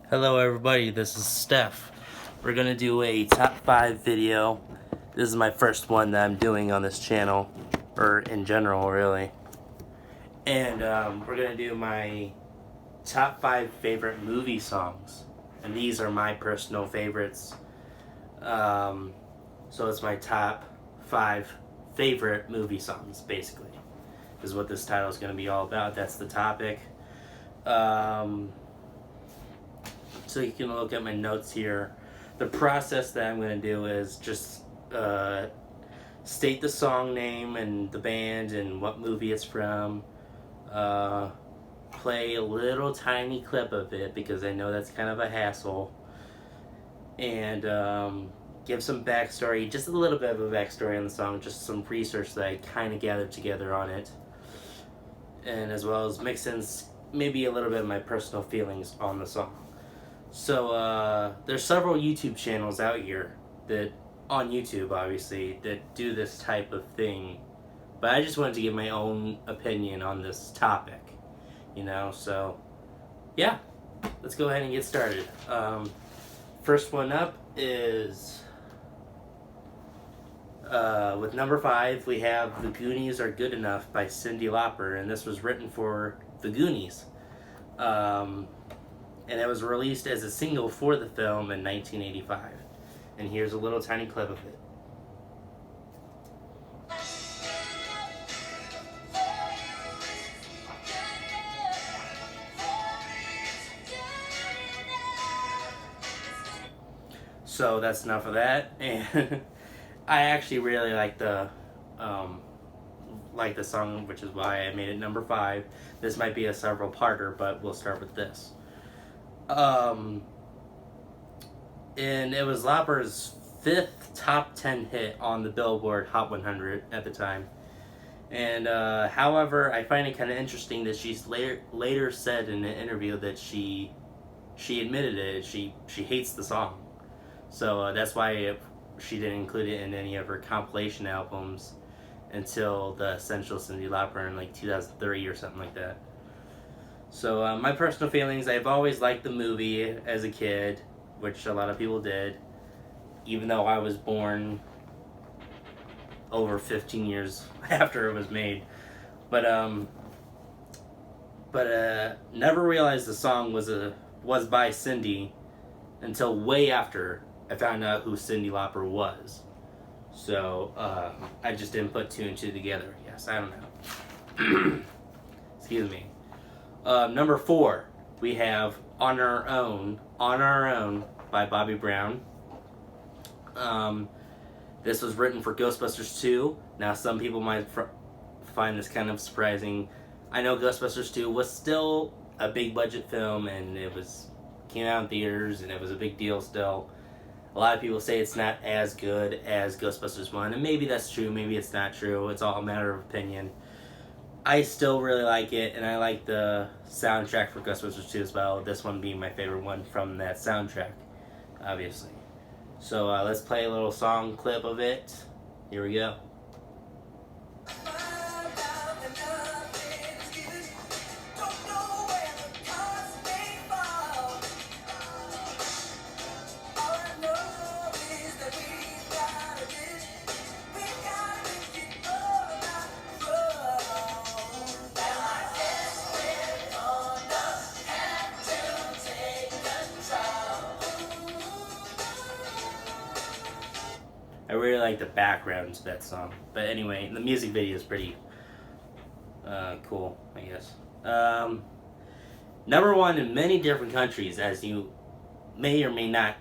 Hello everybody, this is Steph. We're gonna do a top 5 video. This is my first one that I'm doing on this channel, or in general really. And we're gonna do my top 5 favorite movie songs. And these are my personal favorites. So it's my top 5 favorite movie songs, basically. Is what this title is gonna be all about. That's the topic. So you can look at my notes here. The process that I'm going to do is just state the song name and the band and what movie it's from. Play a little tiny clip of it because I know that's kind of a hassle. And give some backstory, just a little bit of a backstory on the song, just some research that I kind of gathered together on it. And as well as mix in maybe a little bit of my personal feelings on the song. So there's several YouTube channels out here that, on YouTube obviously, that do this type of thing. But I just wanted to give my own opinion on this topic, so yeah, let's go ahead and get started. First one up is, with number 5, we have The Goonies Are Good Enough by Cyndi Lauper, and this was written for The Goonies. And it was released as a single for the film in 1985. And here's a little tiny clip of it. So that's enough of that. And I actually really like the song, which is why I made it number 5. This might be a several parter, but we'll start with this. And it was Lauper's 5th top 10 hit on the Billboard Hot 100 at the time. And however, I find it kind of interesting that she's later said in an interview that she admitted it. She hates the song, so that's why she didn't include it in any of her compilation albums until the Essential Cyndi Lauper in like 2003 or something like that. So my personal feelings, I've always liked the movie as a kid, which a lot of people did, even though I was born over 15 years after it was made. But never realized the song was by Cyndi until way after I found out who Cyndi Lauper was. So I just didn't put 2 and 2 together, I guess. I don't know. Excuse me. Number 4, we have On Our Own by Bobby Brown. This was written for Ghostbusters 2. Now, some people might find this kind of surprising. I know Ghostbusters 2 was still a big budget film, and came out in theaters, and it was a big deal still. A lot of people say it's not as good as Ghostbusters 1, and maybe that's true, maybe it's not true. It's all a matter of opinion. I still really like it, and I like the soundtrack for Ghostbusters 2 as well. This one being my favorite one from that soundtrack, obviously. So let's play a little song clip of it. Here we go. I really like the background to that song. But anyway, the music video is pretty cool, I guess. Number 1 in many different countries, as you may or may not.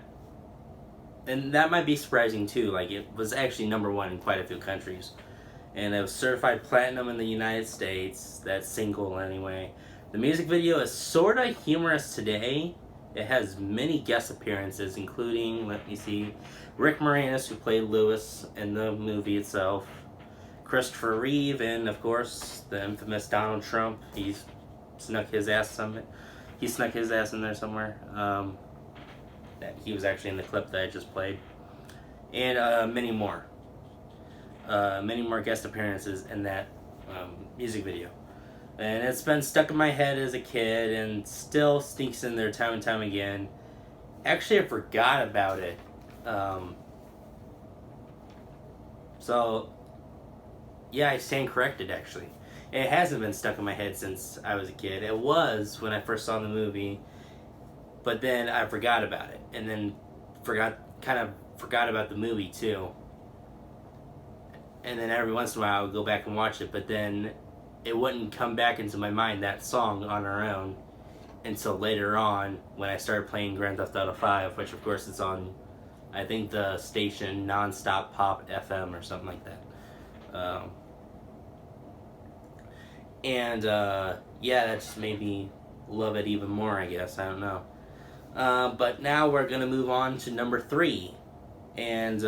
And that might be surprising too. Like, it was actually number 1 in quite a few countries. And it was certified platinum in the United States. That single, anyway. The music video is sort of humorous today. It has many guest appearances, including, let me see, Rick Moranis, who played Lewis in the movie itself, Christopher Reeve, and of course the infamous Donald Trump. He snuck his ass in there somewhere. He was actually in the clip that I just played, and many more. Many more guest appearances in that music video. And it's been stuck in my head as a kid and still sneaks in there time and time again. Actually, I forgot about it. So, yeah, I stand corrected, actually. It hasn't been stuck in my head since I was a kid. It was when I first saw the movie, but then I forgot about it. And then kind of forgot about the movie, too. And then every once in a while I would go back and watch it, but then it wouldn't come back into my mind, that song on our own, until later on when I started playing Grand Theft Auto 5, which of course is on, I think, the station Nonstop Pop FM or something like that. Yeah, that just made me love it even more, I guess. I don't know. But now we're going to move on to number 3. And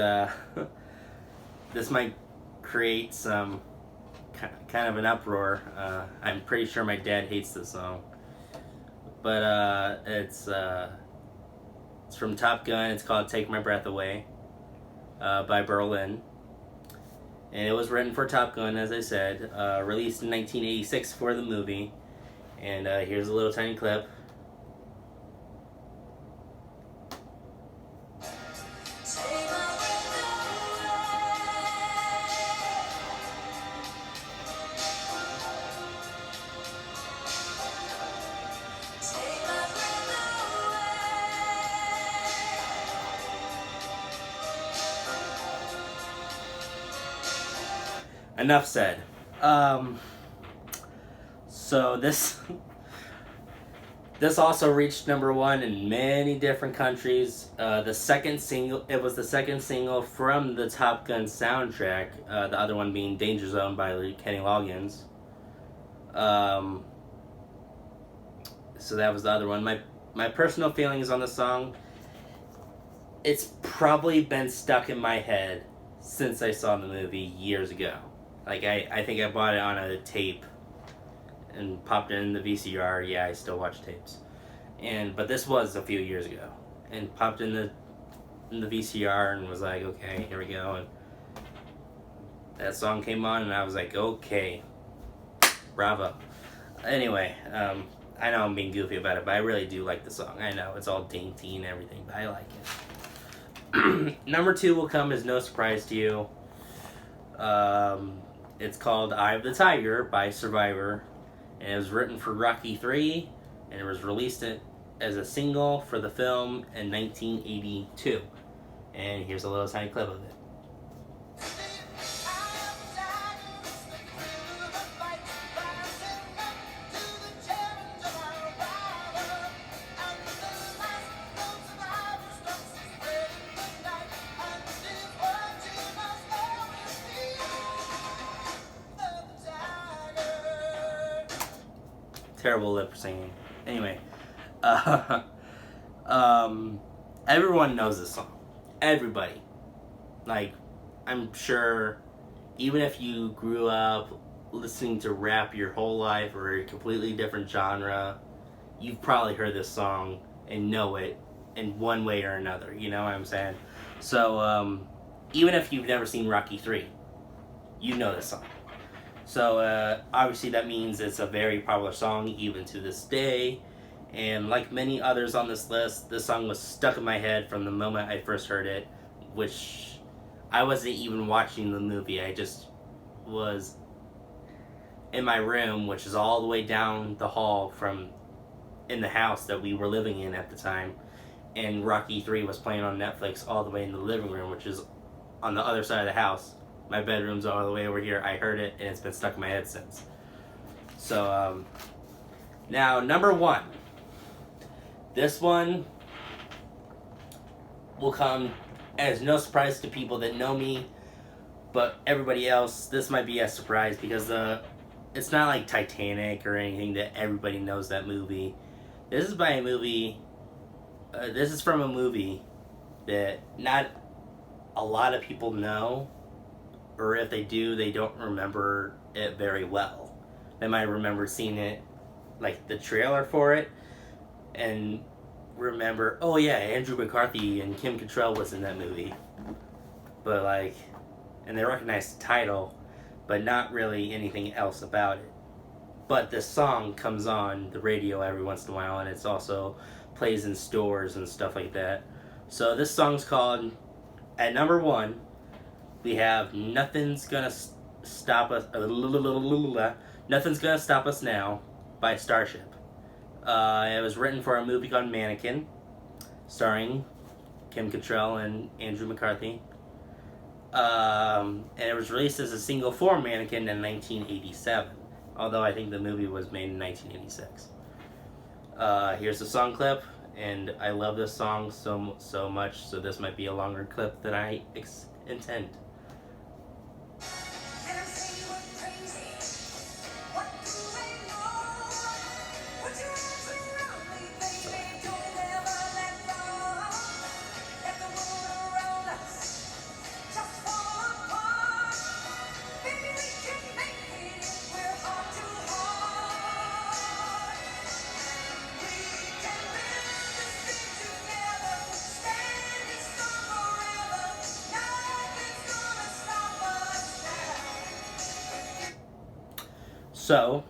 this might create some kind of an uproar. I'm pretty sure my dad hates this song. But it's from Top Gun. It's called Take My Breath Away by Berlin. And it was written for Top Gun, as I said. Released in 1986 for the movie. And here's a little tiny clip. Enough said. So this also reached number 1 in many different countries. It was the second single from the Top Gun soundtrack. The other one being Danger Zone by Kenny Loggins. So that was the other one. My personal feelings on the song. It's probably been stuck in my head since I saw the movie years ago. Like, I think I bought it on a tape and popped it in the VCR. Yeah, I still watch tapes. But this was a few years ago. And popped in the VCR and was like, okay, here we go. And that song came on and I was like, okay, bravo. Anyway, I know I'm being goofy about it, but I really do like the song. I know, it's all dainty and everything, but I like it. Number 2 will come as no surprise to you. It's called Eye of the Tiger by Survivor, and it was written for Rocky 3, and it was released as a single for the film in 1982. And here's a little tiny clip of it. Terrible lip singing. Anyway, everyone knows this song. Everybody. Like, I'm sure, even if you grew up listening to rap your whole life or a completely different genre, you've probably heard this song and know it in one way or another. You know what I'm saying? So, even if you've never seen Rocky 3, you know this song. So, obviously that means it's a very popular song even to this day. And like many others on this list, this song was stuck in my head from the moment I first heard it, which I wasn't even watching the movie. I just was in my room, which is all the way down the hall from in the house that we were living in at the time. And Rocky 3 was playing on Netflix all the way in the living room, which is on the other side of the house. My bedroom's all the way over here. I heard it, and it's been stuck in my head since. So, now, number 1. This one will come as no surprise to people that know me, but everybody else, this might be a surprise because it's not like Titanic or anything that everybody knows that movie. This is from a movie that not a lot of people know, or if they do, they don't remember it very well. They might remember seeing it, like the trailer for it, and remember, oh yeah, Andrew McCarthy and Kim Cattrall was in that movie. But and they recognize the title, but not really anything else about it. but this song comes on the radio every once in a while, and it's also plays in stores and stuff like that. So this song's called, at number 1, we have Nothing's Gonna Stop Us, Nothing's Gonna Stop Us Now by Starship. It was written for a movie called Mannequin, starring Kim Cattrall and Andrew McCarthy. And it was released as a single for Mannequin in 1987, although I think the movie was made in 1986. Here's the song clip, and I love this song so much, so this might be a longer clip than I intend. So,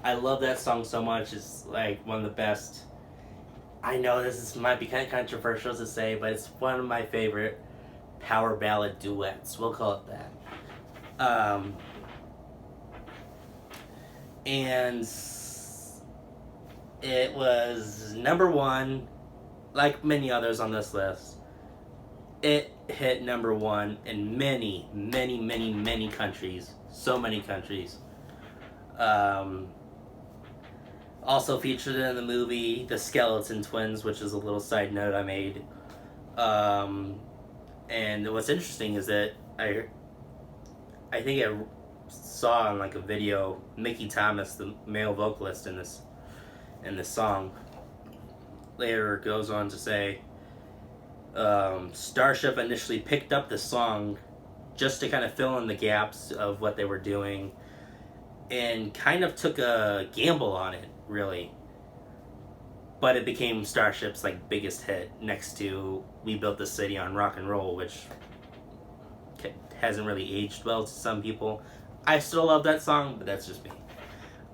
I love that song so much. It's like one of the best. I know might be kind of controversial to say, but it's one of my favorite power ballad duets. We'll call it that. And it was number 1, like many others on this list. It hit number 1 in many, many, many, many countries. So many countries. Also featured in the movie The Skeleton Twins, which is a little side note I made. And what's interesting is that I think I saw on like a video Mickey Thomas, the male vocalist in this song, later goes on to say Starship initially picked up the song just to kind of fill in the gaps of what they were doing, and kind of took a gamble on it, really. But it became Starship's like biggest hit, next to We Built the City on Rock and Roll, which hasn't really aged well to some people. I still love that song, but that's just me.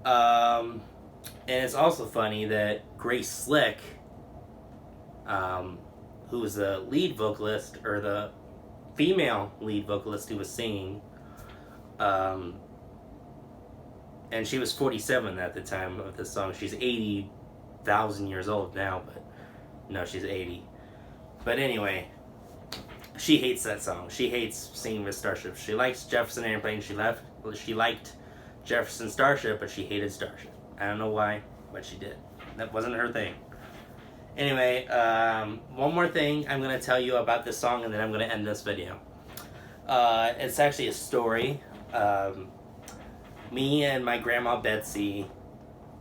And it's also funny that Grace Slick, who was the lead vocalist, or the female lead vocalist who was singing, and she was 47 at the time of this song. She's 80,000 years old now, but no, she's 80. But anyway, she hates that song. She hates singing with Starship. She likes Jefferson Airplane. She liked Jefferson Starship, but she hated Starship. I don't know why, but she did. That wasn't her thing. Anyway, one more thing I'm going to tell you about this song, and then I'm going to end this video. It's actually a story. Me and my grandma Betsy,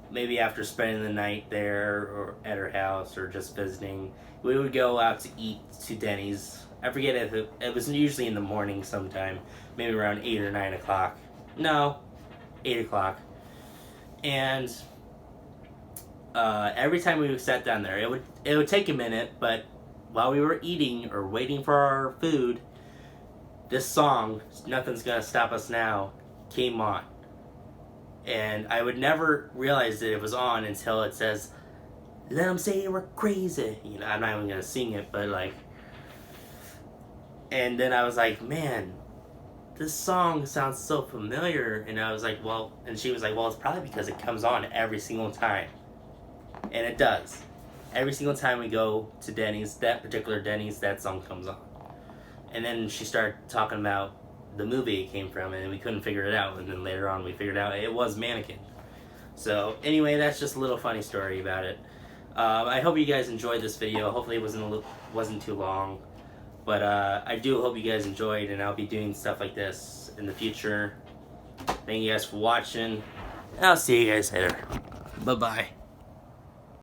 maybe after spending the night there or at her house or just visiting, we would go out to eat to Denny's. I forget if it was usually in the morning sometime, maybe around 8 or 9 o'clock. No, 8 o'clock. And every time we sat down there, it would take a minute, but while we were eating or waiting for our food, this song, Nothing's Gonna Stop Us Now, came on. And I would never realize that it was on until it says, "Let them say we're crazy." You know, I'm not even gonna sing it, but like, and then I was like, man, this song sounds so familiar. And I was like, well, and she was like, well, it's probably because it comes on every single time. And it does. Every single time we go to Denny's, that particular Denny's, that song comes on. And then she started talking about the movie it came from, and we couldn't figure it out. And then later on we figured out it was Mannequin. So anyway, that's just a little funny story about it. I hope you guys enjoyed this video. Hopefully it wasn't too long. But I do hope you guys enjoyed, and I'll be doing stuff like this in the future. Thank you guys for watching. I'll see you guys later. Bye-bye.